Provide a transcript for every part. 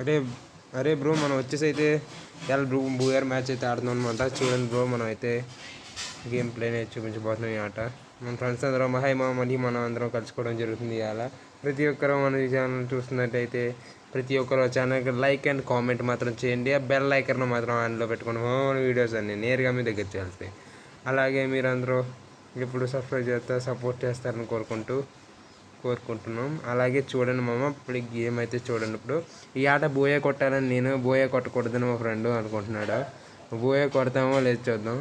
అరే అరే బ్రో మనం వచ్చేసి అయితే ఇవాళ బూయర్ మ్యాచ్ అయితే ఆడుతున్నాం అనమాట. చూడండి బ్రో, మనం అయితే గేమ్ ప్లేని చూపించబోతున్నాం ఈ ఆట. మన ఫ్రెండ్స్ అందరం మళ్ళీ మనం అందరం కలుసుకోవడం జరుగుతుంది ఇవాళ. ప్రతి ఒక్కరు మన ఛానల్ చూస్తున్నట్టయితే ప్రతి ఒక్కరు ఛానల్కి లైక్ అండ్ కామెంట్ మాత్రం చేయండి. ఆ బెల్ ఐకన్ మాత్రం ఆన్లో పెట్టుకోండి. మన వీడియోస్ అన్నీ నేరుగా మీ దగ్గర చేస్తాయి. అలాగే మీరందరూ ఇప్పుడు సబ్స్క్రైబ్ చేస్తా సపోర్ట్ చేస్తారని కోరుకుంటున్నాం. అలాగే చూడండి మామ, ఇప్పుడు గేమ్ అయితే చూడండి. ఇప్పుడు ఈ ఆట బోయే కొట్టాలని నేను, బోయే కొట్టకూడదని మా ఫ్రెండ్ అనుకుంటున్నాడు. బోయే కొడతామో లేదు చూద్దాం.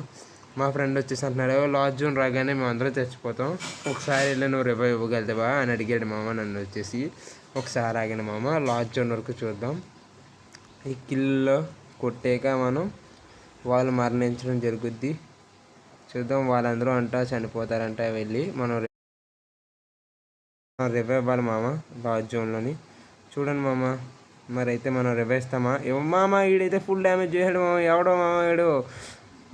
మా ఫ్రెండ్ వచ్చేసి అంటున్నాడు, లాస్ట్ జోన్ రాగానే మేము అందరం చచ్చిపోతాం, ఒకసారి వెళ్ళి నువ్వు రివైవ్ ఇవ్వగలుగుతావా అని అడిగాడు మామ నన్ను వచ్చేసి. ఒకసారి ఆగిన మామ, లాస్ట్ జోన్ వరకు చూద్దాం. ఈ కిల్లో కొట్టాక మనం వాళ్ళు మరణించడం జరుగుద్ది. చూద్దాం, వాళ్ళందరూ చనిపోతారంట. వెళ్ళి మనం రివైవ్ ఇవ్వాలి మామ లాస్ట్ జోన్లోని. చూడండి మామ, మరి అయితే మనం రివైవ్ ఇస్తామా? మామ వీడైతే ఫుల్ డ్యామేజ్ చేసాడు మామ. ఎవడో మామ వీడు,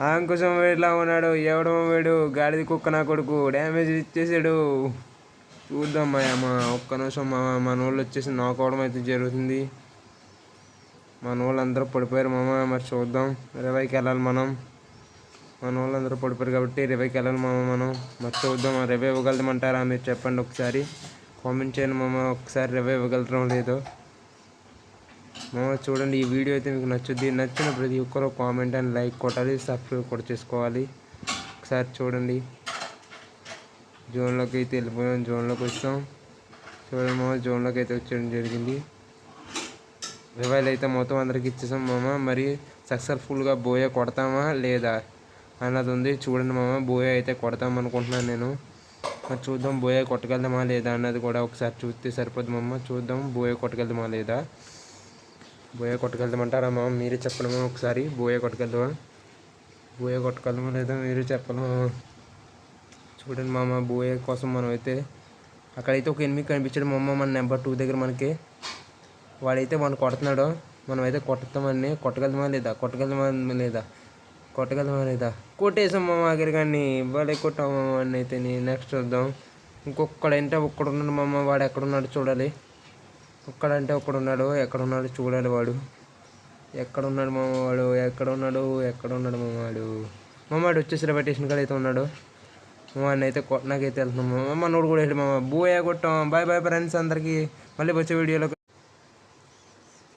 అంకుశం వేడిలా ఉన్నాడు. ఎవడో వీడు, గాడిది కుక్క నా కొడుకు, డ్యామేజ్ ఇచ్చేసాడు. చూద్దాం మా అమ్మ, ఒక్క నిమిషం మామ. మన వాళ్ళు వచ్చేసి నాకోవడం అయితే జరుగుతుంది. మన వాళ్ళందరూ పడిపోయారు మామ. మరి చూద్దాం, రివైవ్కి వెళ్ళాలి మనం. మన వాళ్ళందరూ పడిపోయారు కాబట్టి రివైవ్కి వెళ్ళాలి మామ మనం. మరి చూద్దాం, రివైవ్ ఇవ్వగలుగుతామంటారా మీరు చెప్పండి ఒకసారి, కామెంట్ చేయండి మామ. ఒకసారి రివైవ్ ఇవ్వగలుగుతాం లేదో మామ. చూడండి, ఈ వీడియో అయితే మీకు నచ్చుద్ది. నచ్చిన ప్రతి ఒక్కరు కామెంట్ అండ్ లైక్ కొట్టాలి, సబ్స్క్రైబ్ కూడా చేసుకోవాలి. ఒకసారి చూడండి, జోన్లోకి అయితే వెళ్ళిపోయాం, జోన్లోకి వచ్చాం. చూడండి మామ, జోన్లోకి అయితే వచ్చేయడం జరిగింది. రివైవ్ అయితే మొత్తం అందరికి ఇచ్చేసాం మామ. మరి సక్సెస్ఫుల్గా బోయే కొడతామా లేదా అన్నది ఉంది. చూడండి మామ, బోయే అయితే కొడతాం అనుకుంటున్నాను నేను. మరి చూద్దాం, బోయే కొట్టగలదామా లేదా అన్నది కూడా ఒకసారి చూస్తే సరిపోద్ది మామ. చూద్దాం, బోయే కొట్టగలదామా లేదా. బోయే కొట్టగలదామంటారా మామ? మీరే చెప్పండి మామ ఒకసారి. బోయే కొట్టగలదామా లేదా మీరే చెప్పండి మామ. చూడండి మామ, బోయే కోసం మనం అయితే అక్కడైతే ఒక ఎనిమిది కనిపించాడు మామ. మన నెంబర్ 2 దగ్గర మనకి వాడైతే మనం కొడుతున్నాడు. మనం అయితే కొట్టగలదామా లేదా కొట్టేసాం మామ. ఆఖరి కానీ వాడు కొట్టాము మామ అని అయితే. నెక్స్ట్ చూద్దాం, ఒక్కడున్నాడు మామ. వాడు ఎక్కడున్నాడు చూడాలి. ఒక్కడున్నాడు, ఎక్కడున్నాడు చూడాలి. వాడు ఎక్కడున్నాడు మామ? ఎక్కడున్నాడు మామ? వాడు వచ్చేసి రైల్వే స్టేషన్ కాడ అయితే ఉన్నాడు మామ. అయితే కొట్టనాకైతే వెళ్తున్నాం మామ. మనోడు కూడా వెళ్ళి మామ. బోయా కొట్టాం. బాయ్ బాయ్ ఫ్రెండ్స్ అందరికీ. మళ్ళీ వచ్చే వీడియోలో